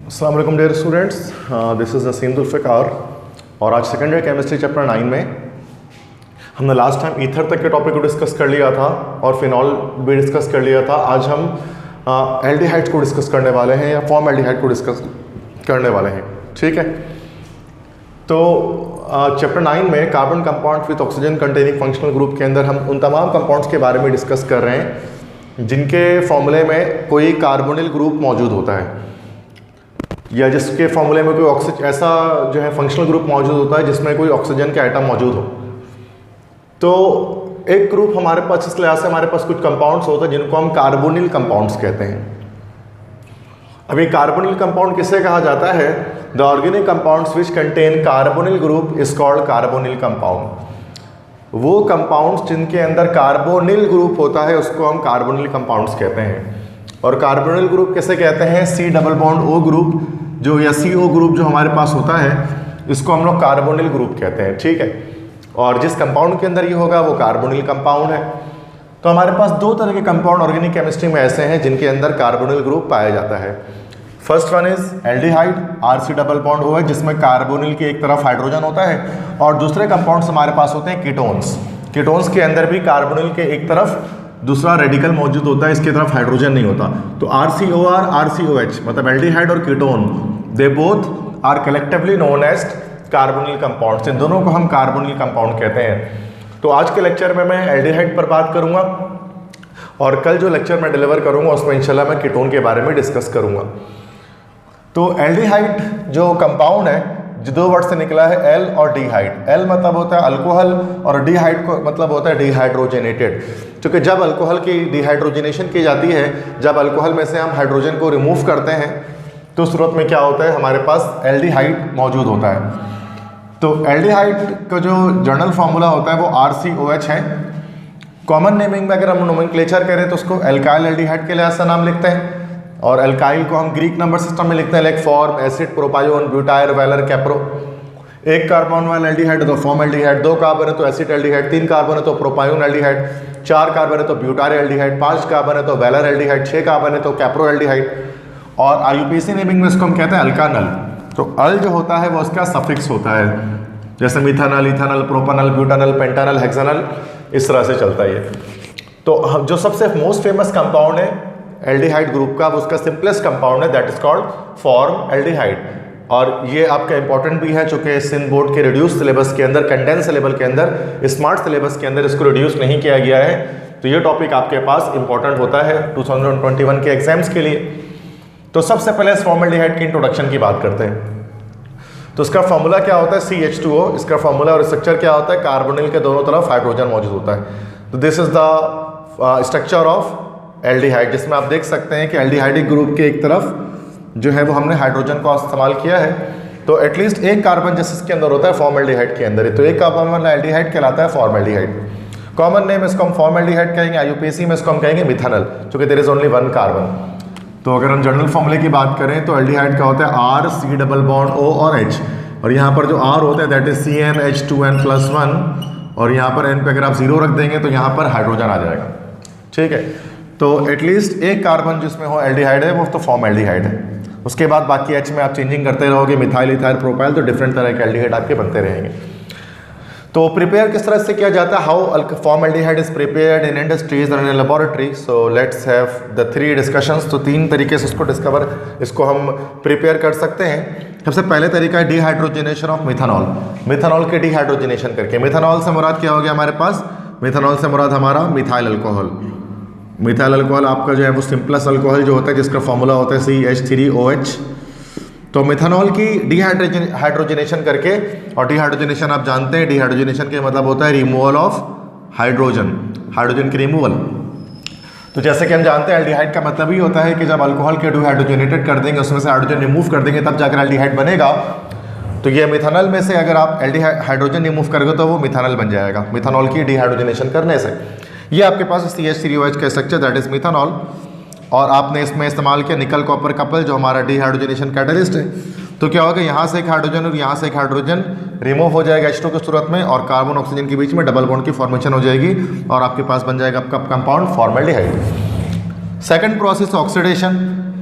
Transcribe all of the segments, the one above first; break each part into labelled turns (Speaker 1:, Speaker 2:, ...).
Speaker 1: अस्सलाम वालेकुम dear students, this is Naseem Zulfiqar. और आज सेकेंड ईयर केमिस्ट्री चैप्टर 9 में हमने लास्ट टाइम ईथर तक के टॉपिक को डिस्कस कर लिया था और फिनॉल भी डिस्कस कर लिया था। आज हम एल्डिहाइड्स को डिस्कस करने वाले हैं या फॉर्म एल्डिहाइड को डिस्कस करने वाले हैं। ठीक है, तो चैप्टर 9 में carbon compound with oxygen containing functional group के अंदर हम उन तमाम कंपाउंड्स के बारे में डिस्कस कर रहे हैं जिनके फॉर्मूले में कोई कार्बोनिल ग्रुप मौजूद होता है या जिसके फॉर्मूले में कोई ऑक्सीजन ऐसा जो है फंक्शनल ग्रुप मौजूद होता है जिसमें कोई ऑक्सीजन के आइटम मौजूद हो। तो एक ग्रुप हमारे पास, इस लिहाज से हमारे पास कुछ कंपाउंड्स होते हैं जिनको हम कार्बोनिल कंपाउंड्स कहते हैं। अब ये कार्बोनिल कंपाउंड किसे कहा जाता है? The organic compounds which contain carbonyl group is called carbonyl compound. वो कंपाउंड्स जिनके अंदर कार्बोनिल ग्रुप होता है उसको हम कार्बोनिल कंपाउंड्स कहते हैं। और कार्बोनिल ग्रुप किसे कहते हैं? C double bond O group जो या CO ग्रुप जो हमारे पास होता है इसको हम लोग कार्बोनिल ग्रुप कहते हैं। ठीक है, और जिस कंपाउंड के अंदर ये होगा वो कार्बोनिल कंपाउंड है। तो हमारे पास दो तरह के कंपाउंड ऑर्गेनिक केमिस्ट्री में ऐसे हैं जिनके अंदर कार्बोनिल ग्रुप पाया जाता है। First one is aldehyde, RC double bond O है जिसमें कार्बोनिल की एक तरफ हाइड्रोजन होता है, और दूसरे कंपाउंड्स हमारे पास होते हैं कीटोन्स। कीटोन्स के अंदर भी कार्बोनिल के एक तरफ दूसरा रेडिकल मौजूद होता है, इसकी तरफ हाइड्रोजन नहीं होता। तो RCOR, RCOH मतलब एल्डिहाइड और ketone, they both are collectively known as carbonyl compounds. इन दोनों को हम कार्बोनिल कंपाउंड कहते हैं। तो आज के लेक्चर में मैं एल्डिहाइड पर बात करूंगा और कल जो लेक्चर मैं डिलीवर करूंगा उसमें इंशाल्लाह मैं कीटोन के बारे में डिस्कस करूंगा। तो एल्डिहाइड जो कंपाउंड है, जो दो वर्ड से निकला है एल और डीहाइड। एल मतलब होता है अल्कोहल और डीहाइड को मतलब होता है डिहाइड्रोजनेटेड। क्योंकि जब अल्कोहल की डिहाइड्रोजनेशन की जाती है, जब अल्कोहल में से हम हाइड्रोजन को रिमूव करते हैं तो उस सूरत में क्या होता है, हमारे पास एल्डिहाइड मौजूद होता है। तो एल्डिहाइड का जो जनरल फार्मूला होता है वो RCOH है। कॉमन नेमिंग में अगर हम नोमेनक्लेचर करें तो उसको एल्काइल एल्डिहाइड के लिहाज से नाम लिखते हैं, और एल्काइल को हम ग्रीक नंबर सिस्टम में लिखते हैं, like form, acid, propion, butyr, valer, capro. एक कार्बन वाला एल्डिहाइड है तो फॉर्म एल्डिहाइड, दो कार्बन है तो एसिड एल्डिहाइड, तीन कार्बन है तो प्रोपायोन एल्डिहाइड, चार कार्बन है तो ब्यूटायर एल्डिहाइड, पांच कार्बन है तो वैलर एल्डिहाइड, छह कार्बन है तो कैप्रो एल्डिहाइड। और IUPAC नेमिंग में इसको हम कहते हैं अल्कानल। तो अल जो होता है वो उसका सफिक्स होता है, जैसे मिथानल, इथानल, प्रोपानल, ब्यूटानल, पेंटानल, हेक्सानल, इस तरह से चलता है ये। तो जो सबसे मोस्ट फेमस कंपाउंड है एल्डिहाइड ग्रुप का, वो उसका सिंपलेस्ट कंपाउंड है, that is called form aldehyde. और ये आपका इंपॉर्टेंट भी है चूंकि सिन बोर्ड के रिड्यूस सिलेबस के अंदर, कंडेंस सिलेबस के अंदर, स्मार्ट सिलेबस के अंदर इसको रिड्यूस नहीं किया गया है। तो ये टॉपिक आपके पास इंपॉर्टेंट होता है 2021 के एग्जाम्स के लिए। तो सबसे पहले इस फॉर्म एल्डिहाइड की इंट्रोडक्शन की बात करते हैं। तो इसका फॉर्मूला क्या होता है? CH2O। इसका फॉर्मूला और स्ट्रक्चर क्या होता है? कार्बोनिल के दोनों तरफ हाइड्रोजन मौजूद होता है। तो this is the structure of aldehyde, जिसमें आप देख सकते हैं कि एल्डिहाइडिक ग्रुप के एक तरफ जो है वो हमने हाइड्रोजन का इस्तेमाल किया है। तो एटलीस्ट एक कार्बन जिसके अंदर होता है फॉर्म एल्डिहाइड के अंदर ही, तो एक कार्बन वाला एल्डिहाइड कहलाता है फॉर्म एल्डिहाइड। कॉमन नेम इसको हम फॉर्म एल्डिहाइड कहेंगे, IUPAC में इसको हम कहेंगे मिथानल, क्योंकि there is only one carbon. तो अगर हम जनरल फॉर्मूले की बात करें तो एल्डिहाइड का होता है RC डबल बॉन्ड O और H, और यहाँ पर जो R होता है दैट इज CnH2n+1, और यहाँ पर N पे अगर आप 0 रख देंगे तो यहाँ पर हाइड्रोजन आ जाएगा। ठीक है, तो एटलीस्ट एक कार्बन जिसमें हो एल्डिहाइड है वो तो फॉर्म एल्डिहाइड है। उसके बाद बाकी H में आप चेंजिंग करते रहोगे, मिथाइल, इथाइल, प्रोपाइल, तो डिफरेंट तरह के एल्डिहाइड आपके बनते रहेंगे। तो प्रिपेयर किस तरह से किया जाता है? How form aldehyde is prepared in industries और in laboratory. So let's have the 3 discussions. तो 3 तरीके से इसको हम प्रिपेयर कर सकते हैं। सबसे पहले तरीका है डिहाइड्रोजनेशन ऑफ मिथानॉल। मिथानॉल के डिहाइड्रोजनेशन करके, मिथानॉल से मुराद क्या हो गया हमारे पास? मिथानॉल से मुराद हमारा मिथाइल अल्कोहल। मिथाइल अल्कोहल आपका जो है वो सिंपलेस्ट अल्कोहल जो होता है जिसका फॉर्मूला होता है CH3OH। तो मिथानॉल की डिहाइड्रोजनेशन करके, और डिहाइड्रोजनेशन आप जानते हैं, डिहाइड्रोजनेशन के मतलब होता है रिमूवल ऑफ हाइड्रोजन, हाइड्रोजन की रिमूवल। तो जैसे कि हम जानते हैं एल्डिहाइड का मतलब ही होता है कि जब अल्कोहल के डिहाइड्रोजनेटेड कर देंगे, उसमें से हाइड्रोजन रिमूव कर देंगे तब जाकर एल्डिहाइड बनेगा। तो ये मिथानल में से अगर आप हाइड्रोजन रिमूव करोगे तो वो मिथानल बन जाएगा, मिथानॉल की डिहाइड्रोजनेशन करने से। ये आपके पास CH3OH का स्ट्रक्चर दैट इज मिथानॉल, और आपने इसमें इस्तेमाल किया निकल कॉपर कपल जो हमारा डिहाइड्रोजनेशन कैटलिस्ट है। तो क्या होगा, यहाँ से एक हाइड्रोजन और यहाँ से एक हाइड्रोजन रिमूव हो जाएगा H2 की सूरत में, और कार्बन ऑक्सीजन के बीच में डबल बॉन्ड की फॉर्मेशन हो जाएगी, और आपके पास बन जाएगा आपका compound formaldehyde. Second process oxidation.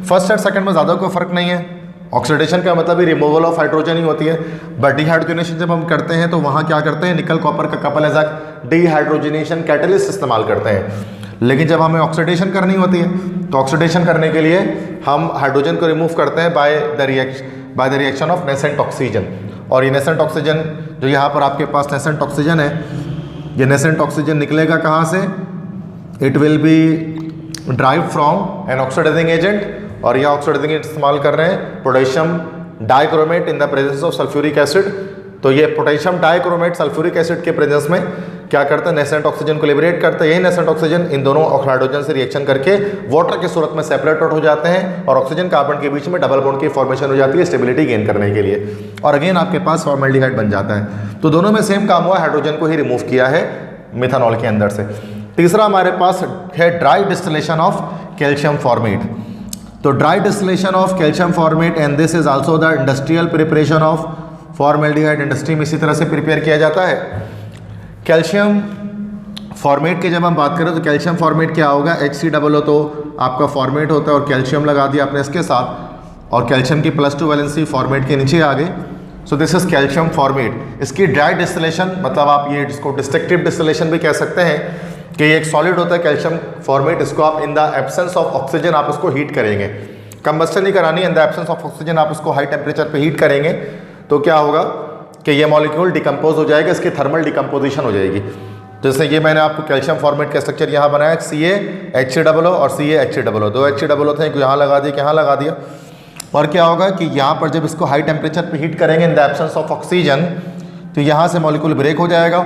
Speaker 1: First और सेकंड में ज़्यादा कोई फर्क नहीं है। ऑक्सीडेशन का मतलब ही रिमूवल ऑफ हाइड्रोजन ही होती है। बट डिहाइड्रोजनेशन जब हम करते हैं तो वहाँ क्या करते हैं, निकल कॉपर का couple as a dehydrogenation catalyst इस्तेमाल करते हैं। लेकिन जब हमें ऑक्सीडेशन करनी होती है तो ऑक्सीडेशन करने के लिए हम हाइड्रोजन को रिमूव करते हैं by the reaction of nascent oxygen. और ये नेसेंट ऑक्सीजन जो यहाँ पर आपके पास नेसेंट ऑक्सीजन है, ये नेसेंट ऑक्सीजन निकलेगा कहाँ से, it will be drive from an oxidising agent. और यह ऑक्सीडाइजिंग एजेंट इस्तेमाल कर रहे हैं potassium dichromate in the presence of sulphuric acid. तो ये पोटेशियम डाइक्रोमेट सल्फ्यूरिक एसिड के प्रेजेंस में क्या करता है, नेसेंट ऑक्सीजन को लिबरेट करता है। यही नेसेंट ऑक्सीजन इन दोनों हाइड्रोजन से रिएक्शन करके वाटर की सूरत में सेपरेट आउट हो जाते हैं और ऑक्सीजन कार्बन के बीच में डबल बॉन्ड की फॉर्मेशन हो जाती है स्टेबिलिटी गेन करने के लिए, और अगेन आपके पास फॉर्मल्डिहाइड बन जाता है। तो दोनों में सेम काम हुआ, हाइड्रोजन को ही रिमूव किया है मिथानॉल के अंदर से। तीसरा हमारे पास है dry distillation of calcium formate. तो dry distillation of calcium formate and this is also the industrial preparation of formaldehyde. Industry में इसी तरह से प्रिपेयर किया जाता है। कैल्शियम फॉर्मेट की जब हम बात करें तो कैल्शियम फॉर्मेट क्या होगा, HCOO तो आपका फॉर्मेट होता है और कैल्शियम लगा दिया आपने इसके साथ, और कैल्शियम की +2 वैलेंसी फॉर्मेट के नीचे आ गई। So this is calcium formate. इसकी ड्राई डिस्टिलेशन मतलब आप ये इसको डिस्ट्रक्टिव डिस्टिलेशन भी कह सकते हैं कि ये एक सॉलिड होता है कैल्शियम फॉर्मेट। इसको आप in the absence of oxygen आप इसको हीट करेंगे, कंबस्टन नहीं करानी, in the absence of oxygen आप इसको हाई टेम्परेचर पे हीट करेंगे तो क्या होगा कि ये मॉलिक्यूल डिकम्पोज हो जाएगा, इसकी थर्मल डिकम्पोजिशन हो जाएगी। जैसे ये मैंने आपको कैल्शियम फॉर्मेट का स्ट्रक्चर यहाँ बनाया, CaHCOO और CaHCOO, दो HCOO थे, यहाँ लगा दिया, यहाँ लगा दिया। और क्या होगा कि यहाँ पर जब इसको हाई टेम्परेचर पे हीट करेंगे in the absence of oxygen तो यहाँ से मॉलिक्यूल ब्रेक हो जाएगा।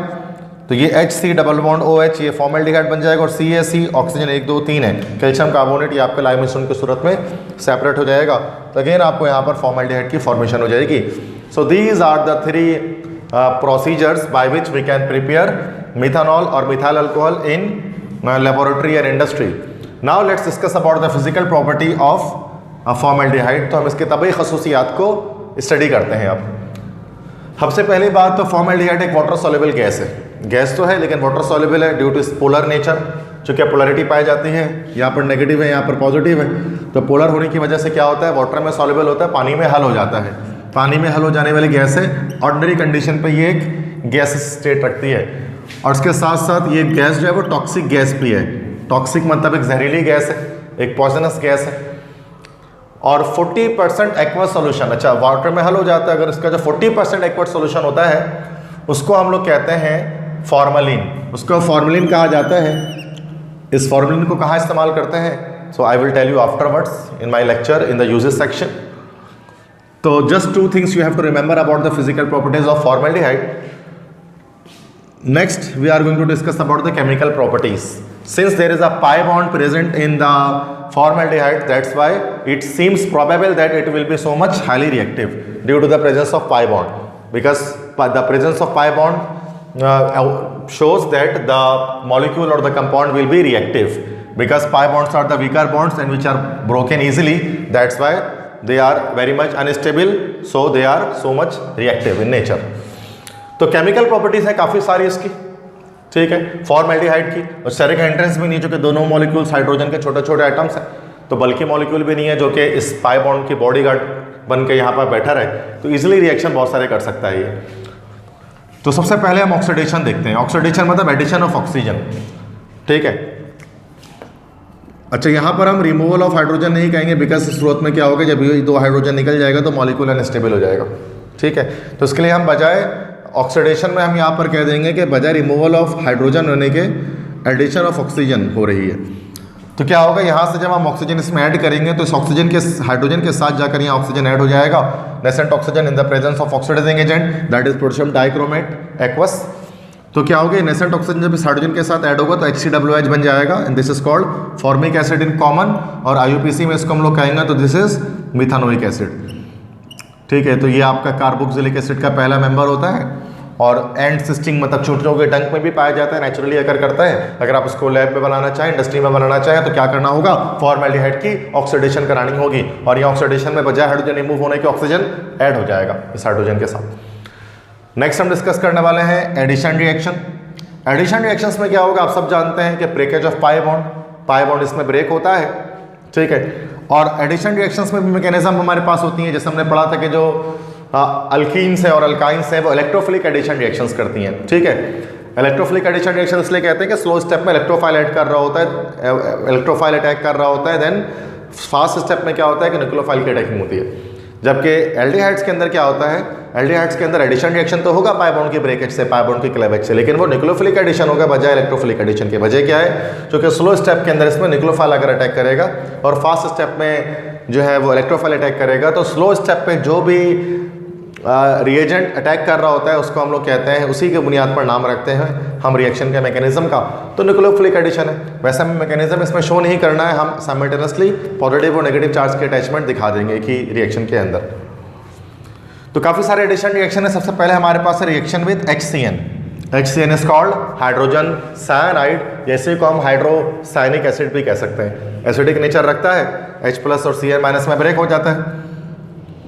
Speaker 1: तो ये HC⋯OH ये फॉर्मल्डिहाइड बन जाएगा और CaC ऑक्सीजन 1 2 3 है, कैल्शियम कार्बोनेट ये आपके लाइम मिश्रण की सूरत में सेपरेट हो जाएगा। तो अगेन आपको यहाँ पर फॉर्मल्डिहाइड की फॉर्मेशन हो जाएगी। So these are the 3 procedures by which we can prepare methanol or methyl alcohol in laboratory and industry. Now let's discuss about the physical property of formaldehyde। तो हम इसके तबई खसूसियात को स्टडी करते हैं। अब सबसे पहली बात तो फॉर्मल्डिहाइड एक वाटर सॉल्युबल गैस है। गैस तो है लेकिन वाटर सॉल्युबल है ड्यू टू पोलर नेचर, चूँकि पोलरिटी पाई जाती है, यहाँ पर नेगेटिव है, यहाँ पर पॉजिटिव है। तो पोलर होने की वजह से क्या होता है, वाटर में सॉल्युबल होता है, पानी में हल हो जाता है। पानी में हल हो जाने वाली गैस है, ऑर्डिनरी कंडीशन पे ये एक गैस स्टेट रखती है। और उसके साथ साथ ये गैस जो है वो टॉक्सिक गैस भी है। टॉक्सिक मतलब एक जहरीली गैस है, एक पॉइजनस गैस है। और 40% एक्वस सोल्यूशन, अच्छा वाटर में हल हो जाता है, अगर इसका जो 40% एक्वस सोल्यूशन होता है उसको हम लोग कहते हैं फॉर्मलिन। उसको फॉर्मलिन कहा जाता है। इस फॉर्मलिन को कहाँ इस्तेमाल करते हैं, so I will tell you afterwards in my lecture in the uses section. So just 2 things you have to remember about the physical properties of formaldehyde. Next we are going to discuss about the chemical properties. Since there is a pi bond present in the formaldehyde, that's why it seems probable that it will be so much highly reactive due to the presence of pi bond, because the presence of pi bond shows that the molecule or the compound will be reactive, because pi bonds are the weaker bonds and which are broken easily. That's why they are very much unstable, so they are so much reactive in nature. तो chemical properties है काफ़ी सारी इसकी, ठीक है, formaldehyde की। और steric entrance भी नहीं, जो कि दोनों मॉलिक्यूल्स हाइड्रोजन के छोटे छोटे आइटम्स हैं, तो बल्कि मॉलिक्यूल भी नहीं है जो कि इस पाई बॉन्ड की बॉडीगार्ड बन के यहाँ पर बैठा रहे, तो इजीली रिएक्शन बहुत सारे कर सकता है ये। तो सबसे पहले हम ऑक्सीडेशन देखते हैं। ऑक्सीडेशन मतलब एडिशन ऑफ ऑक्सीजन, ठीक है। अच्छा, यहाँ पर हम रिमूवल ऑफ हाइड्रोजन नहीं कहेंगे, बिकॉज स्रोत में क्या होगा, जब ये 2 हाइड्रोजन निकल जाएगा तो मॉलिक्यूल अनस्टेबल हो जाएगा, ठीक है। तो इसके लिए हम बजाय ऑक्सीडेशन में हम यहाँ पर कह देंगे कि बजाय रिमूवल ऑफ हाइड्रोजन होने के एडिशन ऑफ ऑक्सीजन हो रही है। तो क्या होगा, यहाँ से जब हम ऑक्सीजन इसमें ऐड करेंगे तो इस ऑक्सीजन के हाइड्रोजन के साथ जाकर यहाँ ऑक्सीजन ऐड हो जाएगा, nascent oxygen in the presence of oxidising agent that is potassium dichromate aqueous. तो क्या होगा, नेसेंट ऑक्सीजन जब इस हाइड्रोजन के साथ ऐड होगा तो HCOOH बन जाएगा, and this is called formic acid in common, और IUPAC में इसको हम लोग कहेंगे तो दिस इज मिथानोइक एसिड, ठीक है। तो ये आपका कार्बोक्सिलिक एसिड का पहला मेंबर होता है, और एंड सिस्टिंग मतलब चूंटियों के डंक में भी पाया जाता है, नेचुरली अगर करता है। अगर आप उसको लैब में बनाना चाहें, इंडस्ट्री में बनाना चाहें, तो क्या करना होगा, फॉर्मल्डिहाइड की ऑक्सीडेशन करानी होगी, और ये ऑक्सीडेशन में बजाय हाइड्रोजन रिमूव होने के ऑक्सीजन ऐड हो जाएगा इस हाइड्रोजन के साथ। नेक्स्ट हम डिस्कस करने वाले हैं एडिशन रिएक्शन। एडिशन रिएक्शंस में क्या होगा, आप सब जानते हैं कि ब्रेकेज ऑफ पाई बॉन्ड इसमें ब्रेक होता है, ठीक है। और एडिशन रिएक्शंस में भी मैकेनिज्म हमारे पास होती हैं, जैसे हमने पढ़ा था कि जो अल्कीन्स है और अल्काइंस है वो इलेक्ट्रोफिलिक एडिशन रिएक्शंस करती हैं, ठीक है। इलेक्ट्रोफिलिक एडिशन रिएक्शन इसलिए कहते हैं कि स्लो स्टेप में इलेक्ट्रोफाइल ऐड कर रहा होता है, इलेक्ट्रोफाइल अटैक कर रहा होता है, देन फास्ट स्टेप में क्या होता है कि न्यूक्लियोफाइल की अटैकिंग होती है। जबकि एल्डिहाइड्स के अंदर क्या होता है, एल्डिहाइड्स के अंदर एडिशन रिएक्शन तो होगा पाई बॉन्ड की ब्रेकेज से, पाई बॉन्ड की क्लेवेज से, लेकिन वो न्यूक्लियोफिलिक एडिशन होगा बजाय इलेक्ट्रोफिलिक एडिशन के। वजह क्या है, क्योंकि स्लो स्टेप के अंदर इसमें न्यूक्लियोफाइल अगर अटैक करेगा और फास्ट स्टेप में जो है वो इलेक्ट्रोफाइल अटैक करेगा, तो स्लो स्टेप पे जो भी रिएजेंट अटैक कर रहा होता है उसको हम लोग कहते हैं, उसी के बुनियाद पर नाम रखते हैं हम रिएक्शन के मैकेनिज्म का, तो न्यूक्लियोफिलिक एडिशन है। वैसे हमें मैकेनिज्म इसमें शो नहीं करना है, हम साइमल्टेनियसली पॉजिटिव और नेगेटिव चार्ज के अटैचमेंट दिखा देंगे कि रिएक्शन के अंदर। तो काफ़ी सारे एडिशन रिएक्शन है। सबसे पहले हमारे पास है reaction with HCN। HCN is called hydrogen cyanide, जैसे को हम हाइड्रोसाइनिक एसिड भी कह सकते हैं। एसिडिक नेचर रखता है, H+ और Cl- में ब्रेक हो जाता है।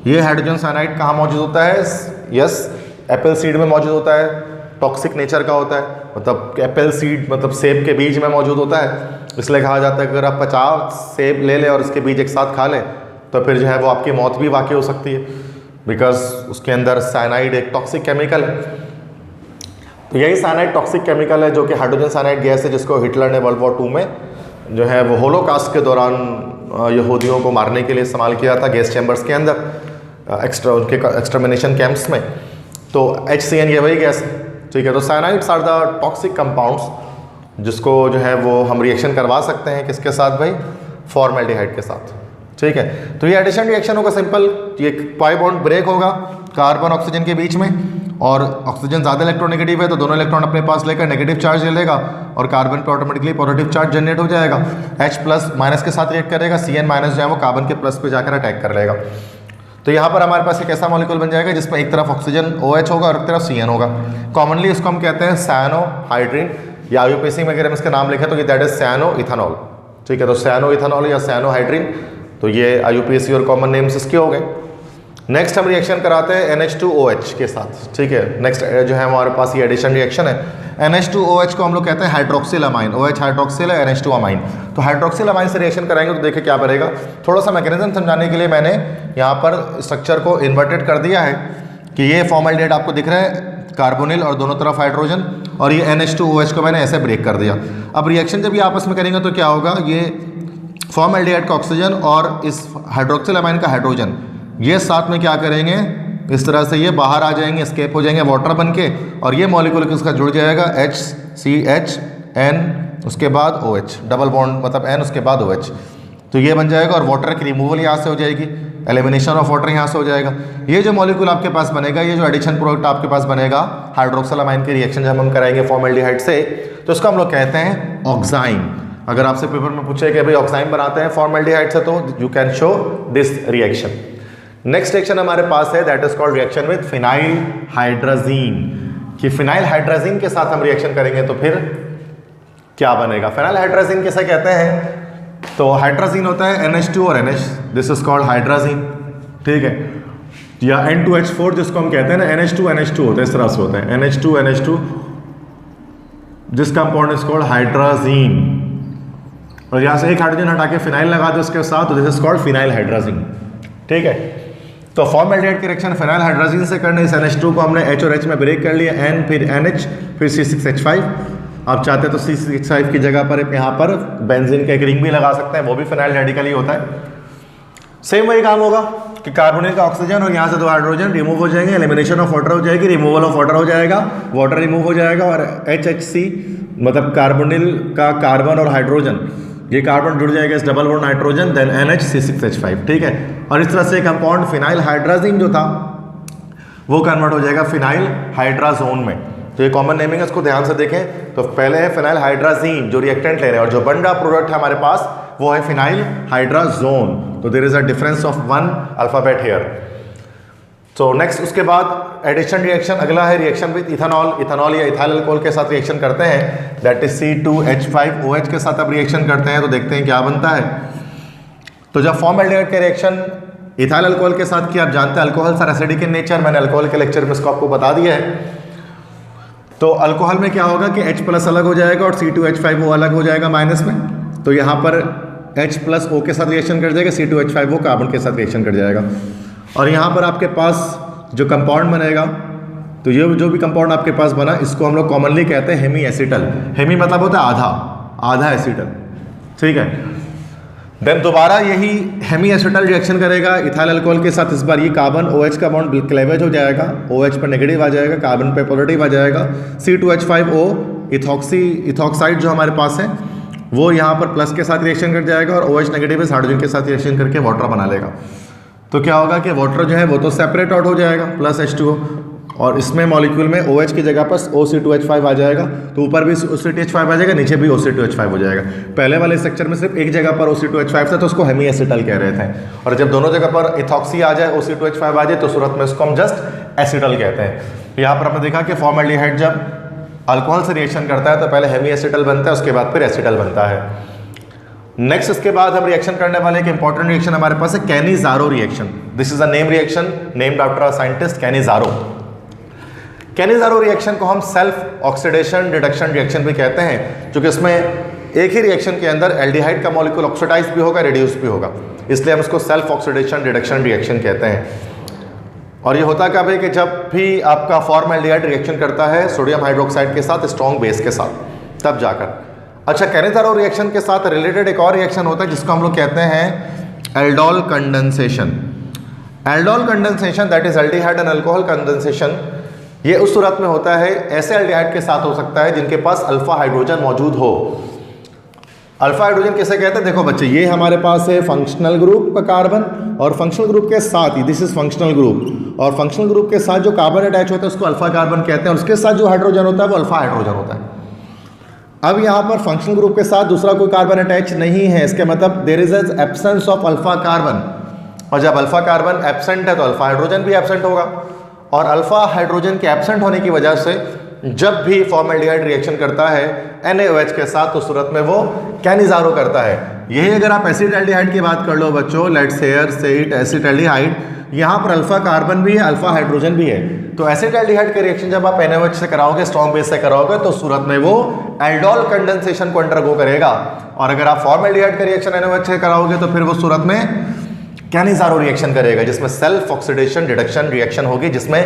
Speaker 1: ये हाइड्रोजन साइनाइड कहाँ मौजूद होता है, यस एप्पल सीड में मौजूद होता है, टॉक्सिक नेचर का होता है, मतलब एप्पल सीड मतलब सेब के बीज में मौजूद होता है। इसलिए कहा जाता है कि अगर आप 50 सेब ले लें और उसके बीज एक साथ खा लें तो फिर जो है वो आपकी मौत भी वाकई हो सकती है, बिकॉज उसके अंदर साइनाइड एक टॉक्सिक केमिकल है। तो यही साइनाइड टॉक्सिक केमिकल है जो कि हाइड्रोजन साइनाइड गैस है, जिसको हिटलर ने वर्ल्ड वॉर 2 में जो है वो होलोकास्ट के दौरान यहूदियों को मारने के लिए इस्तेमाल किया था गैस चैम्बर्स के अंदर, उनके एक्सटर्मिनेशन कैंप्स में। तो HCN ये वही गैस है, ठीक है। तो cyanides are the toxic compounds जिसको जो है वो हम रिएक्शन करवा सकते हैं किसके साथ भाई, फॉर्मेल्डिहाइड के साथ, ठीक है। तो ये एडिशन रिएक्शन होगा सिंपल, ये पाई बॉन्ड ब्रेक होगा कार्बन ऑक्सीजन के बीच में, और ऑक्सीजन ज़्यादा इलेक्ट्रोनेगेटिव है तो दोनों इलेक्ट्रॉन अपने पास लेकर नेगेटिव चार्ज ले लेगा और कार्बन पे ऑटोमेटिकली पॉजिटिव चार्ज जनरेट हो जाएगा। H+ के साथ रिएक्ट करेगा, Cn- जो है वो कार्बन के प्लस पे जाकर अटैक कर लेगा। तो यहाँ पर हमारे पास एक ऐसा मॉलिक्यूल बन जाएगा जिसमें एक तरफ ऑक्सीजन OH होगा और एक तरफ Cn होगा। कॉमनली इसको हम कहते हैं साइनोहाइड्रिन, या IUPAC में अगर हम इसका नाम लिखें तो दैट इज साइनो इथानॉल, ठीक है। तो साइनो इथानॉल या साइनोहाइड्रिन, तो ये IUPAC और कॉमन नेम्स इसके हो गए। नेक्स्ट हम रिएक्शन कराते हैं NH2OH के साथ, ठीक है। नेक्स्ट जो है हमारे पास ये एडिशन रिएक्शन है। NH2OH को हम लोग कहते हैं हाइड्रोक्सिल अमाइन, OH हाइड्रोक्सिल है, NH2 अमाइन। तो हाइड्रोक्सिल अमाइन से रिएक्शन कराएंगे तो देखिए क्या बनेगा। थोड़ा सा मैकेनिज्म समझाने के लिए मैंने यहाँ पर स्ट्रक्चर को इन्वर्टेड कर दिया है कि ये फॉर्मल्डिहाइड आपको दिख रहा है, कार्बोनिल और दोनों तरफ हाइड्रोजन, और ये NH2OH को मैंने ऐसे ब्रेक कर दिया। अब रिएक्शन जब ये आपस में करेंगे तो क्या होगा, ये फॉर्मल्डिहाइड का ऑक्सीजन और इस हाइड्रोक्सिल अमाइन का हाइड्रोजन ये साथ में क्या करेंगे, इस तरह से ये बाहर आ जाएंगे, एस्केप हो जाएंगे वाटर बन के, और ये मॉलिक्यूल किसका जुड़ जाएगा, HCHN उसके बाद OH, डबल बॉन्ड मतलब N उसके बाद OH, तो ये बन जाएगा और वाटर की रिमूवल यहाँ से हो जाएगी, एलिमिनेशन ऑफ वाटर यहाँ से हो जाएगा। ये जो मॉलिक्यूल आपके पास बनेगा, ये जो एडिशन प्रोडक्ट आपके पास बनेगा हाइड्रोक्सिल अमाइन की रिएक्शन जब हम कराएंगे फॉर्मल्डिहाइड से, तो इसको हम लोग कहते हैं ऑक्साइन। अगर आपसे पेपर में पूछे कि भाई ऑक्साइन बनाते हैं फॉर्मल्डिहाइड से, तो you can show this reaction. Next reaction हमारे पास है that is called reaction with phenyl hydrazine, कि फिनाइल हाइड्राजीन के साथ हम रिएक्शन करेंगे तो फिर क्या बनेगा। फिनाइल हाइड्राजीन किसे कहते हैं, तो हाइड्राजीन होता है NH2 और NH, this is called hydrazine, ठीक है, या N2H4 जिसको हम कहते हैं ना, NH2 होता है, इस तरह से होता है NH2 जिस कंपाउंड इज कॉल्ड हाइड्राजीन, और यहाँ से एक हाइड्रोजन हटा के फिनाइल लगा दो उसके साथ, तो this is called phenyl hydrazine, ठीक है। तो फॉर्मल्डिहाइड की रिएक्शन फिनाइल हाइड्राजीन से करने, इस NH2 को हमने H और H में ब्रेक कर लिया, N फिर NH फिर C6H5। आप चाहते हैं तो C6H5 की जगह पर यहाँ पर बेंजीन का एक रिंग भी लगा सकते हैं, वो भी फिनाइल रेडिकल ही होता है। सेम वही काम होगा कि कार्बोनिल का ऑक्सीजन और यहाँ से 2 हाइड्रोजन रिमूव हो जाएंगे, एलिमिनेशन ऑफ वाटर हो जाएगी, रिमूवल ऑफ वाटर हो जाएगा, वाटर रिमूव हो जाएगा, और HHC मतलब कार्बोनिल का कार्बन और हाइड्रोजन, ये कार्बन जुड़ जाएगा इस double bond nitrogen, then NHC6H5, ठीक है। और इस तरह से कंपाउंड फिनाइल हाइड्राजीन जो था वो कन्वर्ट हो जाएगा फिनाइल हाइड्राजोन में। तो ये कॉमन नेमिंग है, इसको ध्यान से देखें। तो पहले है फिनाइल हाइड्राजीन जो रिएक्टेंट ले रहे हैं, और जो बन रहा प्रोडक्ट है हमारे पास वो है फिनाइल हाइड्राजोन। तो there is a difference of 1 alphabet here. तो नेक्स्ट उसके बाद एडिशन रिएक्शन अगला है रिएक्शन विद इथानॉल। इथानॉल या इथाइल अल्कोहल के साथ रिएक्शन करते हैं, दैट इज C2H5OH के साथ अब रिएक्शन करते हैं, तो देखते हैं क्या बनता है। तो जब फॉर्मल्डिहाइड के रिएक्शन इथाइल अल्कोहल के साथ किया, आप जानते हैं alcohol sir acidic in nature, मैंने अल्कोहल के लेक्चर में इसको आपको बता दिया है। तो अल्कोहल में क्या होगा कि H+ अलग हो जाएगा और C2H5O अलग हो जाएगा माइनस में, तो यहाँ पर H प्लस O के साथ रिएक्शन कर जाएगा, C2H5 वो कार्बन के साथ रिएक्शन कर जाएगा। और यहाँ पर आपके पास जो कंपाउंड बनेगा, तो ये जो भी कंपाउंड आपके पास बना इसको हम लोग कॉमनली कहते हैं हेमी एसिटल। हेमी मतलब होता है आधा एसिटल, ठीक है। देन दोबारा यही हेमी एसिटल रिएक्शन करेगा इथाइल अल्कोहल के साथ। इस बार ये कार्बन OH का बॉन्ड क्लेवेज हो जाएगा, OH पर नेगेटिव आ जाएगा, कार्बन पे पॉजिटिव आ जाएगा। C2H5O इथॉक्साइड जो हमारे पास है वो यहाँ पर प्लस के साथ रिएक्शन कर जाएगा और OH नेगेटिव इस हाइड्रोजन के साथ रिएक्शन करके वाटर बना लेगा। तो क्या होगा कि वाटर जो है वो तो सेपरेट आउट हो जाएगा प्लस H2O, और इसमें मॉलिक्यूल में OH की जगह पर OC2H5 आ जाएगा। तो ऊपर भी OC2H5 आ जाएगा, नीचे भी OC2H5 हो जाएगा। पहले वाले स्ट्रक्चर में सिर्फ एक जगह पर OC2H5 था तो उसको हेमी एसिटल कह रहे थे, और जब दोनों जगह पर इथॉक्सी आ जाए, OC2H5 आ जाए, तो सूरत में इसको हम जस्ट एसिटल कहते हैं। यहाँ पर हमने देखा कि फॉर्मेल्डिहाइड जब अल्कोहल से रिएक्शन करता है तो पहले हेमी एसिटल बनता है, उसके बाद फिर एसिटल बनता है। नेक्स्ट इसके बाद हम रिएक्शन करने वाले एक इंपॉर्टेंट रिएक्शन हमारे पास है Cannizzaro reaction. This is a name reaction named after a scientist Cannizzaro. Cannizzaro reaction को हम सेल्फ ऑक्सीडेशन रिडक्शन रिएक्शन भी कहते हैं, क्योंकि इसमें एक ही रिएक्शन के अंदर एल्डिहाइड का मॉलिक्यूल ऑक्सीडाइज भी होगा, रिड्यूस भी होगा, इसलिए हम इसको सेल्फ ऑक्सीडेशन रिडक्शन रिएक्शन कहते हैं। और ये होता कब है कि जब भी आपका फॉर्मेल्डिहाइड रिएक्शन करता है सोडियम हाइड्रोक्साइड के साथ स्ट्रॉन्ग बेस के साथ, तब जाकर। अच्छा, कैनिज़ारो रिएक्शन के साथ रिलेटेड एक और रिएक्शन होता है जिसको हम लोग कहते हैं aldol condensation. Aldol condensation that is aldehyde and alcohol condensation. ये उस सूरत में होता है, ऐसे एल्डिहाइड के साथ हो सकता है जिनके पास अल्फा हाइड्रोजन मौजूद हो। अल्फा हाइड्रोजन किसे कहते हैं? देखो बच्चे, ये हमारे पास है फंक्शनल ग्रुप का कार्बन, और फंक्शनल ग्रुप के साथ ही दिस इज फंक्शनल ग्रुप, और फंक्शनल ग्रुप के साथ जो कार्बन अटैच होता है उसको अल्फा कार्बन कहते हैं, और उसके साथ जो हाइड्रोजन होता है वो अल्फा हाइड्रोजन होता है। अब यहाँ पर फंक्शनल ग्रुप के साथ दूसरा कोई कार्बन अटैच नहीं है, इसके मतलब there is an absence of alpha carbon, और जब अल्फा कार्बन एब्सेंट है तो अल्फा हाइड्रोजन भी एब्सेंट होगा, और अल्फा हाइड्रोजन के एब्सेंट होने की वजह से जब भी फॉर्मेल्डिहाइड रिएक्शन करता है NaOH के साथ तो सूरत में वो कैनिज़ारो करता है। यही अगर आप एसिटाल्डिहाइड की बात कर लो बच्चों, लेट्स हियर से इट एसिटाल्डिहाइड, यहाँ पर अल्फा कार्बन भी है, अल्फा हाइड्रोजन भी है, तो एसिटाल्डिहाइड के रिएक्शन जब आप NaOH से कराओगे, स्ट्रॉन्ग बेस से कराओगे, तो सूरत में वो एल्डोल कंडेंसेशन को अंडरगो करेगा, और अगर आप फॉर्मेल्डिहाइड का रिएक्शन NaOH से कराओगे तो फिर वो सूरत में कैनिज़ारो रिएक्शन करेगा, जिसमें सेल्फ ऑक्सीडेशन रिडक्शन रिएक्शन होगी, जिसमें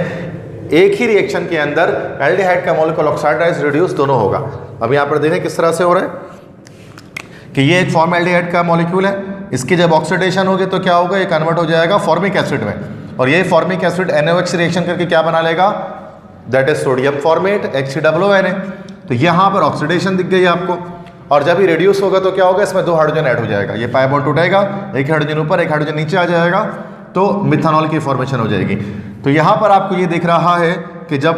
Speaker 1: एक ही रिएक्शन के अंदर एल्डिहाइड का मॉलिक्यूल ऑक्साइडाइज रिड्यूस दोनों होगा। अब यहाँ पर देखें किस तरह से हो रहा है कि ये एक फॉर्मेल्डिहाइड का मॉलिक्यूल है, इसकी जब ऑक्सीडेशन होगी तो क्या होगा, ये कन्वर्ट हो जाएगा फॉर्मिक एसिड में, और ये फॉर्मिक एसिड NaOH से रिएक्शन करके क्या बना लेगा, that is sodium format HCOONA। तो यहाँ पर ऑक्सीडेशन दिख गई आपको, और जब ये रिड्यूस होगा तो क्या होगा, इसमें दो हाइड्रोजन ऐड हो जाएगा, ये पाई बॉन्ड टूटेगा, एक हाइड्रोजन ऊपर एक हाइड्रोजन नीचे आ जाएगा, तो मिथानॉल की फॉर्मेशन हो जाएगी। तो यहाँ पर आपको ये दिख रहा है कि जब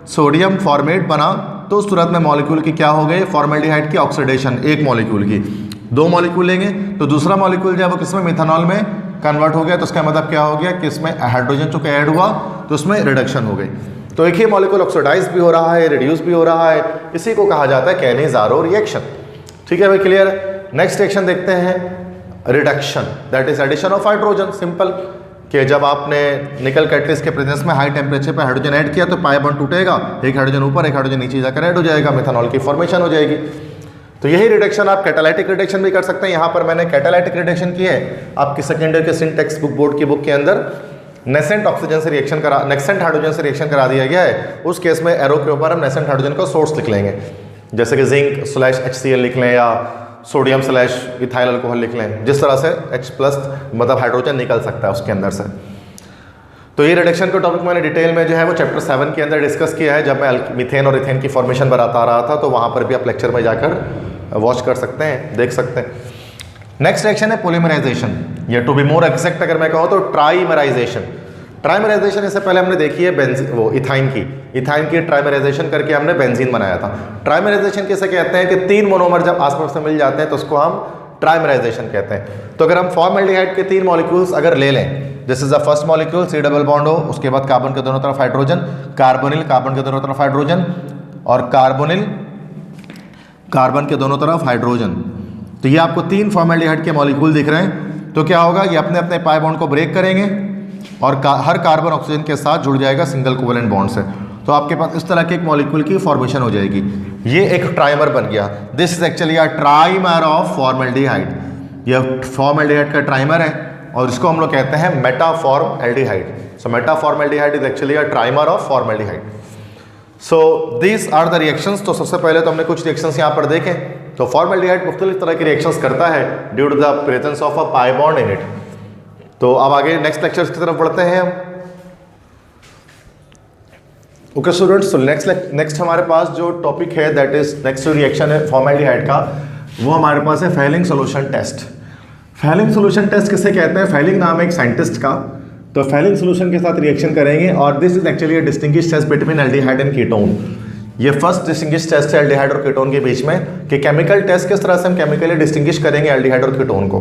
Speaker 1: सोडियम फॉर्मेट बना तो उस सूरत में मॉलिक्यूल की क्या हो गई, फॉर्मेल्डिहाइड की ऑक्सीडेशन, एक मॉलिक्यूल की, दो मॉलिक्यूल लेंगे तो दूसरा मॉलिक्यूल जब वो किसमें, मिथानॉल में कन्वर्ट हो गया, तो उसका मतलब क्या हो गया कि इसमें हाइड्रोजन चूंकि ऐड हुआ तो उसमें रिडक्शन हो गई। तो एक ही मॉलिक्यूल ऑक्सीडाइज भी हो रहा है, रिड्यूस भी हो रहा है, इसी को कहा जाता है कैनिज़ारो रिएक्शन। ठीक है भाई, क्लियर। नेक्स्ट रिएक्शन देखते हैं, reduction, that is addition of hydrogen. Simple कि जब आपने निकल कैटलिस्ट के प्रेजेंस में हाई टेम्परेचर पर हाइड्रोजन ऐड किया तो पाई बॉन्ड टूटेगा, एक हाइड्रोजन ऊपर एक हाइड्रोजन नीचे जाकर ऐड हो जाएगा, मिथानॉल की फॉर्मेशन हो जाएगी। तो यही रिडक्शन आप कैटालाइटिक रिडक्शन भी कर सकते हैं। यहाँ पर मैंने कैटालाइटिक रिडक्शन की है, आपकी सेकेंड ईयर के सिंटेक्स बुक बोर्ड की बुक के अंदर नेसेंट ऑक्सीजन से रिएक्शन करा, नेसेंट हाइड्रोजन से रिएक्शन करा दिया गया है। उस केस में एरो के ऊपर हम नेसेंट हाइड्रोजन का सोर्स लिख लेंगे, जैसे कि जिंक /HCl लिख लें या सोडियम /इथाइल अल्कोहल लिख लें, जिस तरह से H+ मतलब हाइड्रोजन निकल सकता है उसके अंदर से। तो ये रिडक्शन का टॉपिक मैंने डिटेल में जो है वो चैप्टर 7 के अंदर डिस्कस किया है, जब मैं मीथेन और इथेन की फॉर्मेशन बता रहा था, तो वहाँ पर भी आप लेक्चर में जाकर वॉच कर सकते हैं, देख सकते हैं। नेक्स्ट रिएक्शन है पोलीमराइजेशन, या टू बी मोर एग्जैक्ट अगर मैं कहूँ तो ट्राइमराइजेशन। ट्राइमराइजेशन इससे पहले हमने देखी है वो इथाइन की ट्राइमराइजेशन करके हमने बेंजीन बनाया था। ट्राइमराइजेशन किसे कहते हैं कि 3 मोनोमर जब आसपास से मिल जाते हैं तो उसको हम ट्राइमराइजेशन कहते हैं। तो अगर हम फॉर्मेल्डिहाइड के 3 मॉलिक्यूल्स अगर ले लें, this is the first molecule, C double bond हो, उसके बाद कार्बन के दोनों तरफ हाइड्रोजन, कार्बोनिल कार्बन के दोनों तरफ हाइड्रोजन, और कार्बोनिल कार्बन के दोनों तरफ हाइड्रोजन। तो ये आपको 3 फॉर्मेल्डिहाइड के मॉलिक्यूल दिख रहे हैं। तो क्या होगा, ये अपने अपने पाई बॉन्ड को ब्रेक करेंगे और हर कार्बन ऑक्सीजन के साथ जुड़ जाएगा सिंगल कोवेलेंट बॉन्ड से, तो आपके पास इस तरह के एक मॉलिक्यूल की फॉर्मेशन हो जाएगी। ये एक ट्राइमर बन गया। This is actually a trimer of formaldehyde. यह फॉर्मल्डिहाइड का ट्राइमर है और इसको हम लोग कहते हैं metaformaldehyde. So metaformaldehyde is actually a trimer of formaldehyde. So these are the reactions. तो सबसे पहले तो हमने कुछ रिएक्शंस यहाँ पर देखे। तो फॉर्मल्डिहाइड मुख्तलिफ तरह की रिएक्शंस करता है due to the presence of a pi bond in it. तो अब आगे नेक्स्ट लेक्चर्स की तरफ बढ़ते हैं हम। ओके स्टूडेंट्स, तो नेक्स्ट हमारे पास जो टॉपिक है दैट इज नेक्स्ट रिएक्शन है फॉर्मल्डिहाइड का, वो हमारे पास है Fehling solution test. Fehling solution test किसे कहते हैं? फेलिंग नाम है एक साइंटिस्ट का। तो फेलिंग सोल्यूशन के साथ रिएक्शन करेंगे और this is actually a distinguished test between aldehyde and ketone. ये फर्स्ट डिस्टिंग्विश्ड टेस्ट है एल्डिहाइड और कीटोन के बीच में कि केमिकल टेस्ट किस तरह से हम केमिकली डिस्टिंग्विश करेंगे एल्डिहाइड और कीटोन को।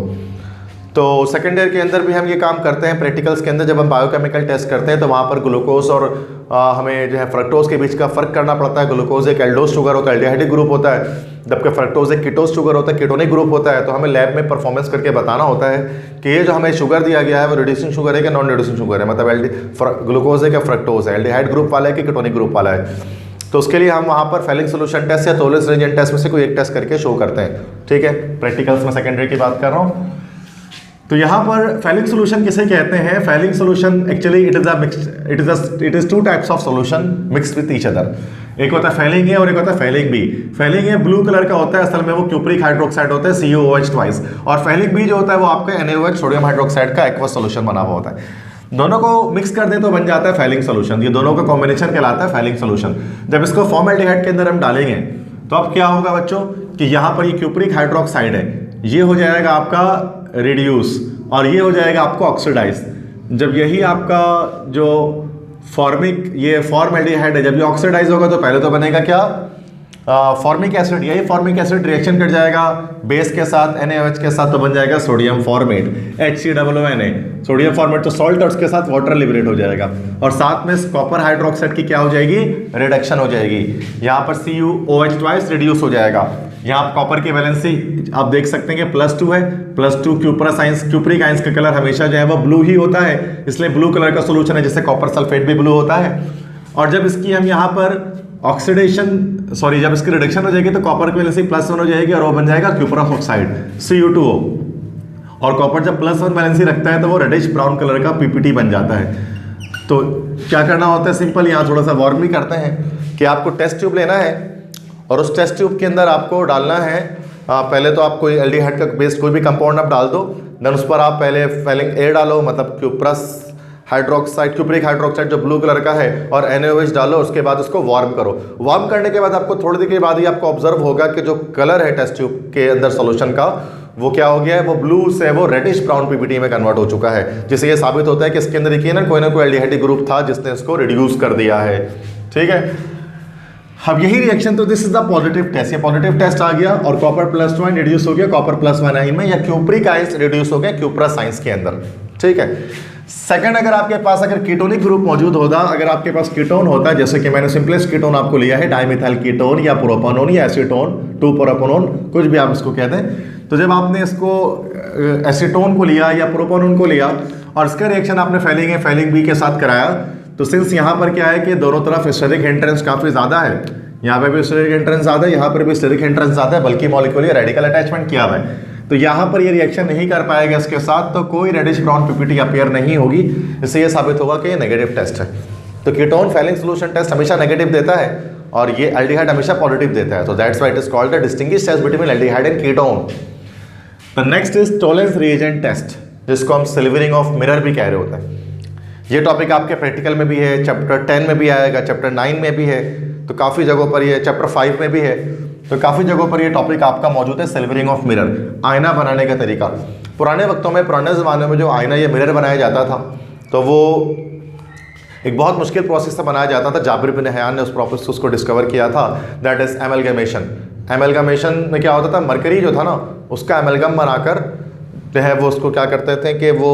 Speaker 1: तो सेकेंड ईयर के अंदर भी हम ये काम करते हैं प्रैक्टिकल्स के अंदर। जब हम बायोकेमिकल टेस्ट करते हैं तो वहाँ पर ग्लूकोज और हमें जो है फ्रक्टोज के बीच का फ़र्क करना पड़ता है। ग्लूकोज एक एल्डोज शुगर होता है, एल्डिहाइडिक ग्रुप होता है, जबकि फ्रक्टोज एक कीटोज शुगर होता है, कीटोनिक ग्रुप होता है। तो हमें लैब में परफॉर्मेंस करके बताना होता है कि ये जो हमें शुगर दिया गया है वो रिड्यूसिंग शुगर है कि नॉन रिड्यूसिंग शुगर है, मतलब ग्लूकोज है क्या फ्रक्टोज है, एल्डिहाइड ग्रुप वाला है कि कीटोनिक ग्रुप वाला है। तो उसके लिए हम वहाँ पर फेलिंग सोल्यूशन टेस्ट या टोलेंस रीजन टेस्ट में से कोई एक टेस्ट करके शो करते हैं। ठीक है, प्रैक्टिकल्स में सेकेंडरी की बात कर रहा हूँ। तो यहाँ पर फेलिंग सोल्यूशन किसे कहते हैं? Fehling solution actually it is two types of solution mixed with each other. एक होता है फेलिंग ए और एक होता है Fehling B. Fehling A blue colour का होता है, असल में वो क्यूप्रिक हाइड्रोक्साइड होता है CuOH ट्वाइस, और फेलिंग बी जो होता है वो आपका NaOH सोडियम हाइड्रोक्साइड का एक्वस सोल्यूशन बना हुआ होता है। दोनों को मिक्स कर दें तो बन जाता है फेलिंग सोल्यूशन। ये दोनों का कॉम्बिनेशन कहलाता है फेलिंग सोल्यूशन। जब इसको फॉर्मल्डिहाइड के अंदर हम डालेंगे तो अब क्या होगा बच्चों कि यहाँ पर ये क्यूप्रिक हाइड्रोक्साइड है, ये हो जाएगा आपका रिड्यूस और ये हो जाएगा आपको ऑक्सीडाइज। जब यही आपका जो ये फॉर्मल्डिहाइड है, जब ये ऑक्सीडाइज होगा तो पहले तो बनेगा क्या? Formic acid. यही फॉर्मिक एसिड रिएक्शन कर जाएगा बेस के साथ NaOH के साथ, तो बन जाएगा sodium format HCOONA। Sodium format तो सॉल्ट और उसके साथ वाटर लिबरेट हो जाएगा और साथ में कॉपर हाइड्रोक्साइड की क्या हो जाएगी? रिडक्शन हो जाएगी। यहाँ पर CuOH ट्वाइस रिड्यूस हो जाएगा। यहाँ कॉपर की वैलेंसी आप देख सकते हैं कि +2 है, +2 क्यूप्रिक आयंस का कलर हमेशा जो है वो ब्लू ही होता है, इसलिए ब्लू कलर का सोल्यूशन है, जिससे कॉपर सल्फेट भी ब्लू होता है। और जब इसकी हम यहाँ पर जब इसकी रिडक्शन हो जाएगी तो कॉपर की वैलेंसी +1 हो जाएगी और वो बन जाएगा क्यूप्रस ऑक्साइड Cu2O। और कॉपर जब +1 वैलेंसी रखता है तो वो रेडिश ब्राउन कलर का PPT बन जाता है। तो क्या करना होता है? सिंपल, यहाँ थोड़ा सा वार्म भी करते हैं कि आपको टेस्ट ट्यूब लेना है और उस टेस्ट ट्यूब के अंदर आपको डालना है पहले तो आप कोई एल्डिहाइड का बेस्ड कोई भी कंपाउंड आप डाल दो, देन उस पर आप पहले फेलिंग ए डालो, मतलब क्यूप्रिक हाइड्रोक्साइड जो ब्लू कलर का है, और NaOH डालो। उसके बाद उसको वार्म करो। वार्म करने के बाद आपको थोड़ी देर के बाद ही आपको ऑब्जर्व होगा कि जो कलर है टेस्ट ट्यूब के अंदर सॉल्यूशन का वो क्या हो गया है? वो ब्लू से वो रेडिश ब्राउन PPT में कन्वर्ट हो चुका है, जिससे ये साबित होता है कि इसके अंदर यकीनन कोई ना कोई एल्डिहाइडिक ग्रुप था जिसने इसको रिड्यूस कर दिया है। ठीक है, अब यही रिएक्शन, तो this is the positive test. ये पॉजिटिव टेस्ट आ गया और कॉपर +1 रिड्यूस हो गया कॉपर +1 आयन में, या क्यूप्रिक आयंस रिड्यूस हो गया क्यूप्रस आयंस के अंदर। ठीक है, सेकंड, अगर आपके पास अगर कीटोनिक ग्रुप मौजूद होता, अगर आपके पास कीटोन होता है, जैसे कि मैंने सिंपलेस्ट कीटोन आपको लिया है डाइमिथाइल कीटोन या प्रोपानोन या एसीटोन, 2-प्रोपानोन, कुछ भी आप इसको कहते हैं। तो जब आपने इसको एसीटोन को लिया या प्रोपानोन को लिया और इसका रिएक्शन आपने फेलिंग बी के साथ कराया, तो सिंस यहाँ पर क्या है कि दोनों तरफ स्टेरिक एंट्रेंस काफ़ी ज़्यादा है, यहाँ पे भी स्टेरिक एंट्रेंस ज़्यादा है, यहाँ पर भी स्टेरिक एंट्रेंस ज़्यादा है, बल्कि मॉलिक्यूलर रेडिकल अटैचमेंट किया हुआ है, तो यहाँ पर ये रिएक्शन नहीं कर पाएगा इसके साथ, तो कोई रेडिश ब्राउन PPT अपीयर नहीं होगी। इससे ये साबित होगा कि ये नेगेटिव टेस्ट है। तो कीटोन फेलिंग सोल्यूशन टेस्ट हमेशा नेगेटिव देता है और ये एल्डिहाइड हमेशा पॉजिटिव देता है। तो that's why it is called the distinguished test between aldehyde and ketone. The next is Tollens reagent test, जिसको हम सिल्वरिंग ऑफ मिरर भी कह रहे होते हैं। ये टॉपिक आपके प्रैक्टिकल में भी है, चैप्टर 10 में भी आएगा, चैप्टर 9 में भी है, तो काफ़ी जगहों पर ये चैप्टर 5 में भी है, तो काफ़ी जगहों पर ये टॉपिक आपका मौजूद है। सिल्वरिंग ऑफ मिरर, आईना बनाने का तरीका। पुराने वक्तों में, पुराने ज़माने में जो आईना या मिरर बनाया जाता था, तो वो एक बहुत मुश्किल प्रोसेस से बनाया जाता था। जाबिर बिन हयान ने उस प्रोसेस उसको डिस्कवर किया था, दैट इज़ एमलगमेशन। एमलगमेशन में क्या होता था? मरकरी जो था ना, उसका एमलगम बनाकर जो है वो उसको क्या करते थे कि वो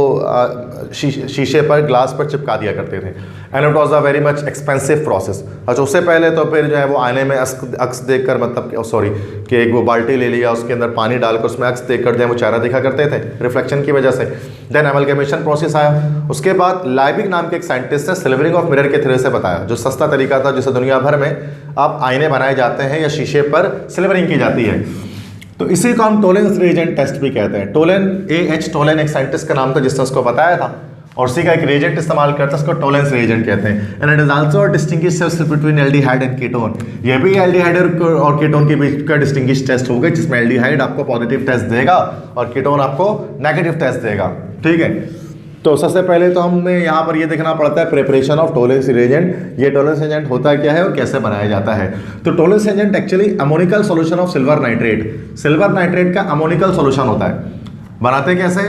Speaker 1: शीशे पर, ग्लास पर चिपका दिया करते थे। And it was a very much expensive process. अच्छा, उससे पहले तो फिर जो है वो आईने में अक्स देखकर, मतलब सॉरी कि एक वो बाल्टी ले लिया, उसके अंदर पानी डालकर उसमें अक्स देखकर जो है वो चेहरा दिखा करते थे रिफ्लेक्शन की वजह से। देन एमलगमेशन प्रोसेस आया। उसके बाद लाइबिग नाम के एक साइंटिस्ट ने सिल्वरिंग ऑफ मिरर के थ्रू से बताया, जो सस्ता तरीका था जिससे दुनिया भर में अब आईने बनाए जाते हैं या शीशे पर सिल्वरिंग की जाती है। तो इसी को हम टोलेंस रिएजेंट टेस्ट भी कहते हैं। टोलेन टोलेन एक साइंटिस्ट का नाम था जिसने उसको बताया था, और उसी का एक रिएजेंट इस्तेमाल करता है, उसको टोलेंस रिएजेंट कहते हैं। And it is also distinguish between aldehyde and ketone. ये भी एल्डिहाइड और कीटोन के बीच का डिस्टिंग्विश टेस्ट होगा, जिसमें एल्डिहाइड आपको पॉजिटिव टेस्ट देगा और कीटोन आपको नेगेटिव टेस्ट देगा। ठीक है, तो सबसे पहले तो हमें यहाँ पर ये देखना पड़ता है प्रिपरेशन ऑफ टोलेंस रिएजेंट। ये टोलेंस एजेंट होता क्या है और कैसे बनाया जाता है। तो Tollens agent actually ammoniacal solution of silver nitrate. Silver nitrate का अमोनिकल सॉल्यूशन होता है। बनाते कैसे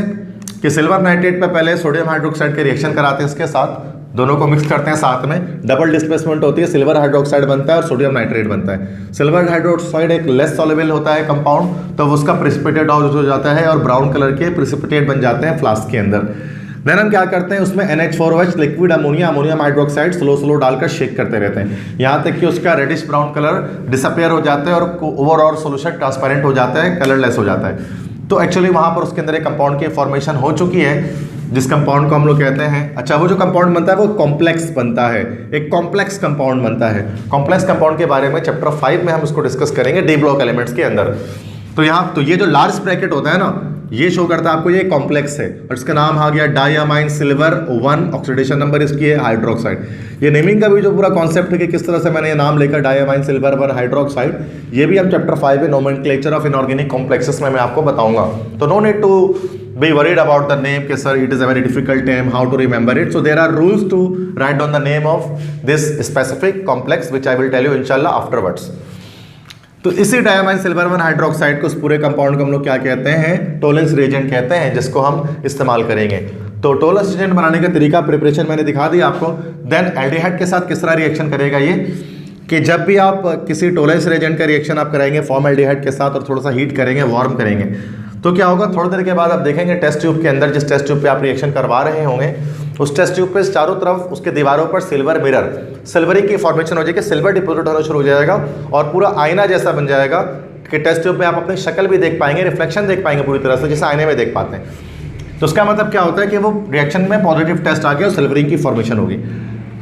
Speaker 1: कि सिल्वर नाइट्रेट पे पहले सोडियम हाइड्रोक्साइड के रिएक्शन कराते हैं, इसके साथ दोनों को मिक्स करते हैं, साथ में डबल डिस्प्लेसमेंट होती है, सिल्वर हाइड्रोक्साइड बनता है और सोडियम नाइट्रेट बनता है। सिल्वर हाइड्रोक्साइड एक लेस सॉल्युबल होता है कंपाउंड, तो उसका प्रेसिपिटेट हो जाता है और ब्राउन कलर के प्रेसिपिटेट बन जाते हैं फ्लास्क के अंदर। देन हम क्या करते हैं, उसमें NH4OH liquid ammonium hydroxide slow डालकर शेक करते रहते हैं, यहाँ तक कि उसका रेडिश ब्राउन कलर डिसअपियर हो जाता है और ओवरऑल सॉल्यूशन ट्रांसपेरेंट हो जाता है, कलरलेस हो जाता है। तो एक्चुअली वहाँ पर उसके अंदर एक कंपाउंड की फॉर्मेशन हो चुकी है, जिस कंपाउंड को हम लोग कहते हैं, अच्छा वो जो कंपाउंड बनता है वो कॉम्प्लेक्स बनता है, एक कॉम्प्लेक्स कंपाउंड बनता है। कॉम्प्लेक्स कंपाउंड के बारे में चैप्टर 5 में हम उसको डिस्कस करेंगे डी ब्लॉक एलिमेंट्स के अंदर। तो यहाँ तो ये जो लार्ज ब्रैकेट होता है ना, ये शो करता है आपको ये कॉम्प्लेक्स है, और इसका नाम आ गया डायमाइन सिल्वर 1, ऑक्सीडेशन नंबर इसकी है हाइड्रोक्साइड। ये नेमिंग का भी जो पूरा कॉन्सेप्ट है कि किस तरह से मैंने ये नाम लेकर डायमाइन सिल्वर 1 हाइड्रोक्साइड, ये भी हम चैप्टर 5 में नोमेनक्लेचर ऑफ इनऑर्गेनिक कॉम्प्लेक्सेस में मैं आपको बताऊंगा। तो no need to be worried about the name कि sir it is a very difficult name, how to remember it. So there are rules to write down the name of this specific complex which I will tell you इंशाल्लाह afterwards. तो इसी diamine silver 1 hydroxide को, उस पूरे compound को हम लोग क्या कहते हैं, टोलेंस रिएजेंट कहते हैं, जिसको हम इस्तेमाल करेंगे। तो टोलेंस रिएजेंट बनाने का तरीका, प्रिपरेशन मैंने दिखा दिया आपको। देन एल्डिहाइड के साथ किस तरह रिएक्शन करेगा ये, कि जब भी आप किसी टोलेंस रिएजेंट का रिएक्शन आप कराएंगे फॉर्मल्डिहाइड के साथ और थोड़ा सा हीट करेंगे, वार्म करेंगे, तो क्या होगा, थोड़ी देर के बाद आप देखेंगे टेस्ट ट्यूब के अंदर, जिस टेस्ट ट्यूब पे आप रिएक्शन करवा रहे होंगे, उस टेस्ट ट्यूब पे चारों तरफ उसके दीवारों पर सिल्वर मिरर, सिल्वरी की फॉर्मेशन हो जाएगी, सिल्वर डिपोजिट होना शुरू हो जाएगा और पूरा आईना जैसा बन जाएगा कि टेस्ट ट्यूब में आप अपनी शक्ल भी देख पाएंगे, रिफ्लेक्शन देख पाएंगे पूरी तरह से, जैसे आईने में देख पाते हैं। तो उसका मतलब क्या होता है कि वो रिएक्शन में पॉजिटिव टेस्ट आ गया और सिल्वरिंग की फॉर्मेशन होगी।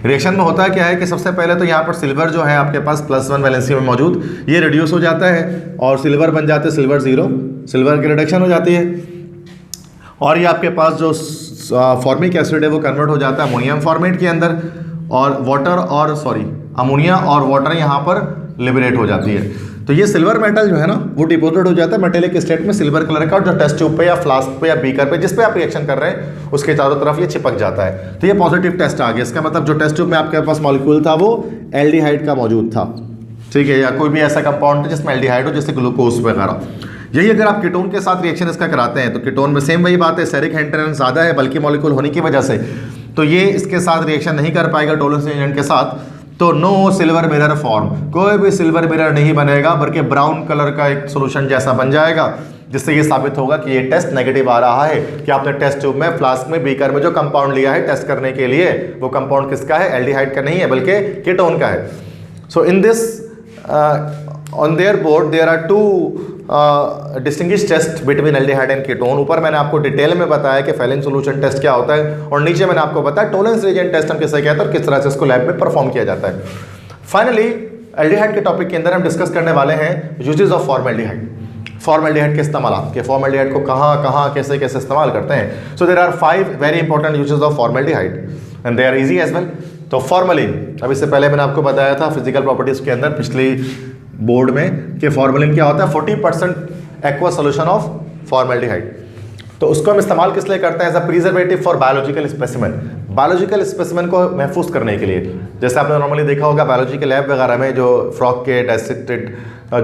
Speaker 1: रिएक्शन में होता है क्या है कि सबसे पहले तो यहाँ पर सिल्वर जो है आपके पास +1 वैलेंसी में मौजूद, ये रिड्यूस हो जाता है और सिल्वर बन जाते हैं सिल्वर 0, सिल्वर की रिडक्शन हो जाती है, और ये आपके पास जो फॉर्मिक एसिड है वो कन्वर्ट हो जाता है अमोनियम फॉर्मेट के अंदर, और अमोनिया और वाटर यहाँ पर लिबरेट हो जाती है। तो ये सिल्वर मेटल जो है ना वो डिपोजिट हो जाता है मेटेलिक स्टेट में सिल्वर कलर का, और जो टेस्ट ट्यूब पे या फ्लास्क पे या बीकर पे जिस पे आप रिएक्शन कर रहे हैं उसके चारों तरफ ये चिपक जाता है। तो ये पॉजिटिव टेस्ट आ गया। इसका मतलब जो टेस्ट ट्यूब में आपके पास मॉलिक्यूल था वो एल्डिहाइड का मौजूद था, ठीक है, या कोई भी ऐसा कंपाउंड था जिसमें एल्डिहाइड हो, जैसे ग्लूकोज वगैरह। यही अगर आप कीटोन के साथ रिएक्शन इसका कराते हैं तो कीटोन में सेम वही बात है, स्टेरिक हेटेरोन ज़्यादा है बल्कि मॉलिक्यूल होने की वजह से, तो ये इसके साथ रिएक्शन नहीं कर पाएगा टोलेंस एजेंट के साथ, तो नो सिल्वर मिरर फॉर्म, कोई भी सिल्वर मिरर नहीं बनेगा, बल्कि ब्राउन कलर का एक सोल्यूशन जैसा बन जाएगा, जिससे ये साबित होगा कि ये टेस्ट नेगेटिव आ रहा है, कि आपने टेस्ट ट्यूब में, फ्लास्क में, बीकर में जो कंपाउंड लिया है टेस्ट करने के लिए, वो कंपाउंड किसका है, एल्डिहाइड का नहीं है बल्कि कीटोन का है। So in this on there board there are 2 distinguish test between aldehyde and ketone. ऊपर मैंने आपको डिटेल में बताया कि फेलिंग सोल्यूशन टेस्ट क्या होता है, और नीचे मैंने आपको बताया टोलेंस रिएजेंट टेस्ट हम किसे कहते हैं और किस तरह से इसको लैब में परफॉर्म किया जाता है। फाइनली एल्डिहाइड के टॉपिक के अंदर हम डिस्कस करने वाले हैं यूजेस ऑफ फॉर्मल्डिहाइड, फॉर्मल्डिहाइड के इस्तेमाल, के फॉर्मल्डिहाइड को कहाँ कैसे इस्तेमाल करते हैं। So there are 5 very important uses of formaldehyde and they are easy as well. तो फॉर्मलिन, अब इससे पहले मैंने आपको बताया था फिजिकल प्रॉपर्टीज के अंदर पिछली बोर्ड में कि फॉर्मलिन क्या होता है, 40% एक्वा सोल्यूशन ऑफ फॉर्मल्डिहाइड। तो उसको हम इस्तेमाल किस लिए करते हैं, as a preservative for biological specimen, biological specimen को महफूज करने के लिए। जैसे आपने नॉर्मली देखा होगा बायोलॉजिकल लैब वगैरह में जो फ्रॉग के डाइसेक्टेड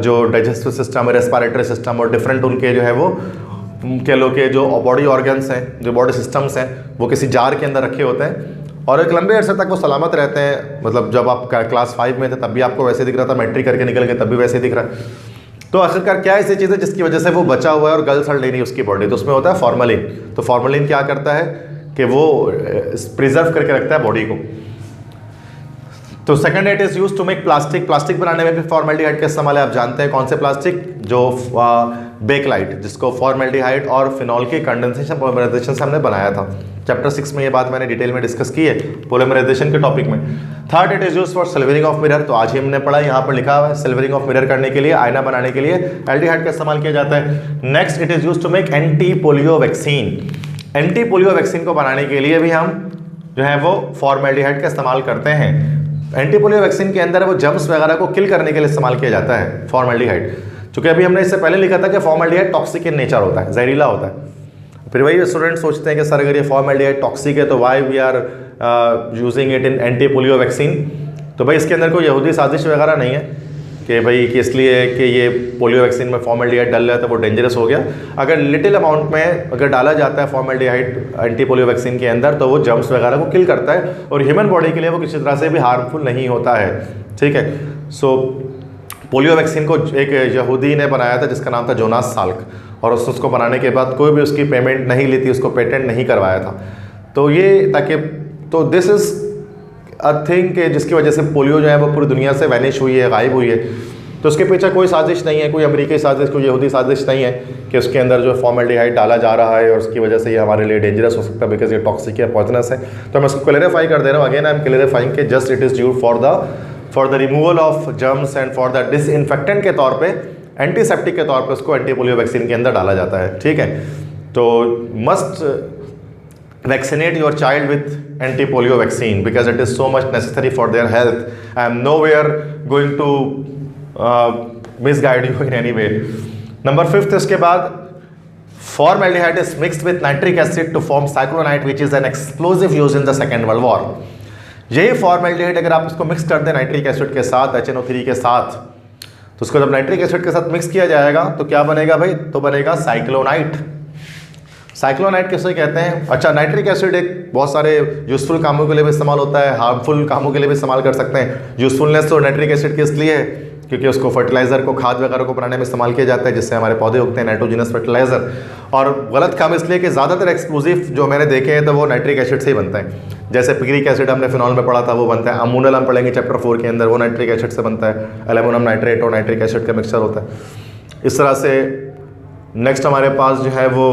Speaker 1: जो डाइजेस्टिव सिस्टम, रेस्पिरेटरी सिस्टम और डिफरेंट उनके जो है वो कह लो के जो बॉडी ऑर्गन्स हैं, जो बॉडी सिस्टम्स हैं, वो किसी जार के अंदर रखे होते हैं और एक लंबे अरसे तक वो सलामत रहते हैं। मतलब जब आप क्लास 5 में थे तब भी आपको वैसे दिख रहा था, मैट्रिक करके निकल गए तब भी वैसे दिख रहा है। तो आखिरकार क्या ऐसी चीज़ है जिसकी वजह से वो बचा हुआ है और गल सड़ नहीं उसकी बॉडी, तो उसमें होता है फॉर्मलिन। तो फॉर्मलिन क्या करता है कि वो प्रिजर्व करके रखता है बॉडी को। तो second it is use to make plastic, plastic बनाने में भी फॉर्मेल्डिहाइड का इस्तेमाल है। आप जानते हैं कौन से प्लास्टिक, जो बेकलाइट, जिसको फॉर्मेल्डिहाइड और फिनॉल की कंडेंसेशन पॉलीमराइजेशन से हमने बनाया था। चैप्टर 6 में ये बात मैंने डिटेल में डिस्कस की है पॉलीमराइजेशन के टॉपिक में। Third it is use for silvering of mirror, तो आज ही हमने पढ़ा, यहाँ पर लिखा हुआ है सिल्वरिंग ऑफ मिरर करने के लिए, आईना बनाने के लिए एल्डिहाइड का इस्तेमाल किया जाता है। Next it is use to make anti polio vaccine, anti polio vaccine को बनाने के लिए भी हम जो है वो फॉर्मेल्डिहाइड का इस्तेमाल करते हैं। एंटी पोलियो वैक्सीन के अंदर वो जर्म्स वगैरह को किल करने के लिए इस्तेमाल किया जाता है फॉर्मेल्डिहाइड, क्योंकि अभी हमने इससे पहले लिखा था कि फॉर्मेल्डिहाइड टॉक्सिक इन नेचर होता है, जहरीला होता है। फिर वही स्टूडेंट सोचते हैं कि सर अगर ये फॉर्मेल्डिहाइड टॉक्सिक है तो why we are using it in anti polio vaccine. तो भाई इसके अंदर कोई यहूदी साजिश वगैरह नहीं है कि भाई कि इसलिए कि ये पोलियो वैक्सीन में फॉर्मेल्डिहाइड डाल रहा है तो वो डेंजरस हो गया। अगर लिटिल अमाउंट में अगर डाला जाता है फॉर्मेल्डिहाइड एंटी पोलियो वैक्सीन के अंदर तो वो जर्म्स वगैरह को किल करता है और ह्यूमन बॉडी के लिए वो किसी तरह से भी हार्मफुल नहीं होता है, ठीक है। सो पोलियो वैक्सीन को एक यहूदी ने बनाया था जिसका नाम था जोनास साल्क, और उसको बनाने के बाद कोई भी उसकी पेमेंट नहीं ली थी, उसको पेटेंट नहीं करवाया था। तो ये ताकि तो दिस इज़ अ थिंग के जिसकी वजह से पोलियो जो है वो पूरी दुनिया से वैनिश हुई है, गायब हुई है। तो उसके पीछे कोई साजिश नहीं है, कोई अमेरिकी साजिश, कोई यहूदी साजिश नहीं है कि उसके अंदर जो फॉर्मेल्डिहाइड डाला जा रहा है और उसकी वजह से ये हमारे लिए डेंजरस हो सकता है बिकॉज ये टॉक्सिक है, पॉइजनस है। तो मैं इसको क्लैरिफाई कर दे रहा हूँ, अगेन आई एम क्लैरिफाइंग के just it is used for the removal of germs and for the disinfectant के तौर पे, एंटीसेप्टिक के तौर पे उसको एंटी पोलियो वैक्सीन के अंदर डाला जाता है, ठीक है। तो must vaccinate your child with anti polio vaccine because it is so much necessary for their health. I am nowhere going to misguide you in any way. Number 5 इसके बाद formaldehyde is mixed with nitric acid to form cyclonite which is an explosive use in the Second World War. यही फॉर्मेल्डिहाइड अगर आप इसको mix कर दें nitric acid के साथ, HNO3 के साथ, तो उसको जब नाइट्रिक एसिड के साथ मिक्स किया जाएगा तो क्या बनेगा भाई, तो बनेगा साइक्लोनाइट। साइक्लोनाइट किसे कहते हैं? अच्छा, नाइट्रिक एसिड एक बहुत सारे यूजफुल कामों के लिए भी इस्तेमाल होता है, हार्मफुल कामों के लिए भी इस्तेमाल कर सकते हैं। यूजफुलनेस तो नाइट्रिक एसिड की इसलिए है क्योंकि उसको फर्टिलाइजर को, खाद वगैरह को बनाने में इस्तेमाल किया जाता है जिससे हमारे पौधे उगते हैं, नाइट्रोजनस फर्टिलाइजर। और गलत काम इसलिए कि ज़्यादातर एक्सप्लोजिव जो मैंने देखे हैं तो वो नाइट्रिक एसिड से ही बनता है। जैसे पिक्रिक एसिड हमने फिनॉल में पढ़ा था वो बनता है, अमोनियल हम पढ़ेंगे चैप्टर 4 के अंदर, वो नाइट्रिक एसिड से बनता है। एल्युमिनियम नाइट्रेट और नाइट्रिक एसिड का मिक्सचर होता है। इस तरह से नेक्स्ट हमारे पास जो है वो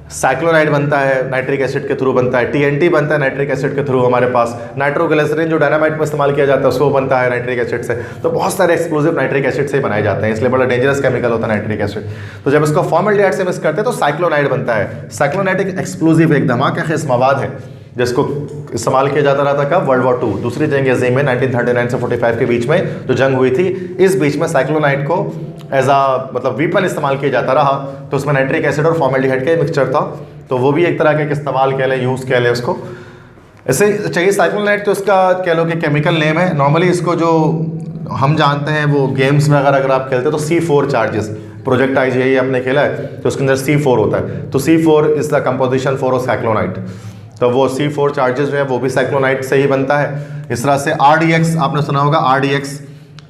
Speaker 1: साइक्लोनाइट बनता है, नाइट्रिक एसिड के थ्रू बनता है। TNT बनता है नाइट्रिक एसिड के थ्रू। हमारे पास नाइट्रोग्लिसरीन जो डायनामाइट में इस्तेमाल किया जाता है उसको बनता है नाइट्रिक एसिड से। तो बहुत सारे एक्सप्लोजिव नाइट्रिक एसिड से बनाए जाते हैं, इसलिए बड़ा डेंजरस केमिकल होता है नाइट्रिक एसिड। तो जब इसको फॉर्मेल्डिहाइड से मिक्स करते हैं तो साइक्लोनाइट बनता है। साइक्लोनाइट एक एक्सप्लोजिव, एक धमाकेखेज मवाद है जिसको इस्तेमाल किया जाता रहा था कब, वर्ल्ड वॉर 2, दूसरी जंग अज़ीम में 1939 से 45 के बीच में जो जंग हुई थी, इस बीच में साइक्लोनाइट को एज आ मतलब वीपन इस्तेमाल किया जाता रहा। तो उसमें नाइट्रिक एसिड और फॉर्मेल्डिहाइड का मिक्सचर था, तो वो भी एक तरह का इस्तेमाल कह लें, यूज़ कह लें उसको। ऐसे चाहिए साइक्लोनाइट तो इसका कह लो कि केमिकल नेम है। नॉर्मली इसको जो हम जानते हैं वो गेम्स में अगर आप खेलते हो तो C4 चार्जेस, प्रोजेक्ट आइज यही आपने खेला है तो उसके अंदर C4 होता है। तो C4 is the composition for cyclonite. तो वो C4 चार्जेस जो है वो भी साइक्लोनाइट से ही बनता है। इस तरह से RDX आपने सुना होगा, RDX।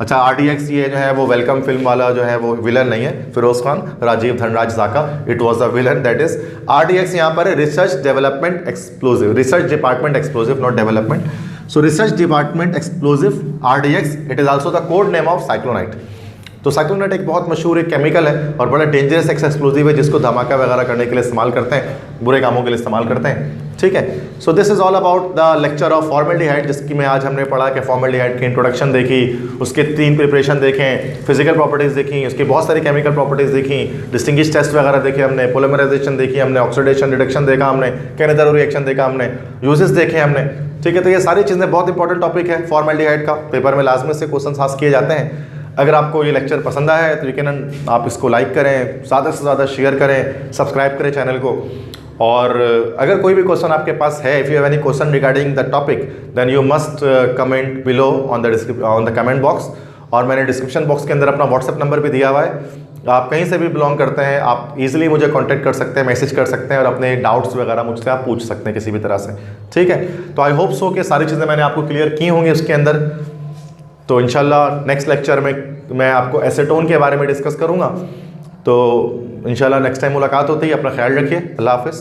Speaker 1: अच्छा, RDX ये जो है वो वेलकम फिल्म वाला जो है वो विलन नहीं है, फिरोज खान, राजीव धनराज जाका, it was the villain, that is RDX। यहाँ पर है research development explosive, research department explosive, not development. So research department explosive RDX, it is also the code name of cyclonite. तो साइक्लोनाइट एक बहुत मशहूर एक केमिकल है और बड़ा डेंजरस एक्सप्लोजिव है जिसको धमाका वगैरह करने के लिए इस्तेमाल करते हैं, बुरे कामों के लिए इस्तेमाल करते हैं, ठीक है। So this is all about the lecture of formaldehyde, जिसकी में आज हमने पढ़ा कि फॉर्मेल्डिहाइड की इंट्रोडक्शन देखी, उसके 3 प्रिपरेशन देखें, फिजिकल प्रॉपर्टीज़ देखी, उसकी बहुत सारी केमिकल प्रॉपर्टीज़ देखी, डिस्टिंग्विश टेस्ट वगैरह देखे हमने, पोलिमराइजेशन देखी हमने, ऑक्सीडेशन रिडक्शन देखा हमने, कैनेदारो रिएक्शन देखा हमने, यूजेस देखे हमने, ठीक है। तो ये सारी चीज़ें बहुत इंपॉर्टेंट टॉपिक है फॉर्मेल्डिहाइड का, पेपर में लाजमी से क्वेश्चन आस्क किए जाते हैं। अगर आपको ये लेक्चर पसंद आया है तो यकीनन आप इसको लाइक करें, ज़्यादा से ज़्यादा शेयर करें, सब्सक्राइब करें चैनल को। और अगर कोई भी क्वेश्चन आपके पास है, if you have any question regarding the topic then you must comment below on the comment box. और मैंने डिस्क्रिप्शन बॉक्स के अंदर अपना व्हाट्सएप नंबर भी दिया हुआ है, आप कहीं से भी बिलोंग करते हैं, आप इजीली मुझे कांटेक्ट कर सकते हैं, मैसेज कर सकते हैं और अपने डाउट्स वगैरह मुझसे आप पूछ सकते हैं किसी भी तरह से, ठीक है। तो आई होप सो कि सारी चीज़ें मैंने आपको क्लियर की होंगी उसके अंदर। तो इंशाल्लाह नेक्स्ट लेक्चर में मैं आपको एसीटोन के बारे में डिस्कस करूँगा। तो इंशाल्लाह नेक्स्ट टाइम मुलाकात होती है। अपना ख्याल रखिए। अल्लाह हाफ़िज़।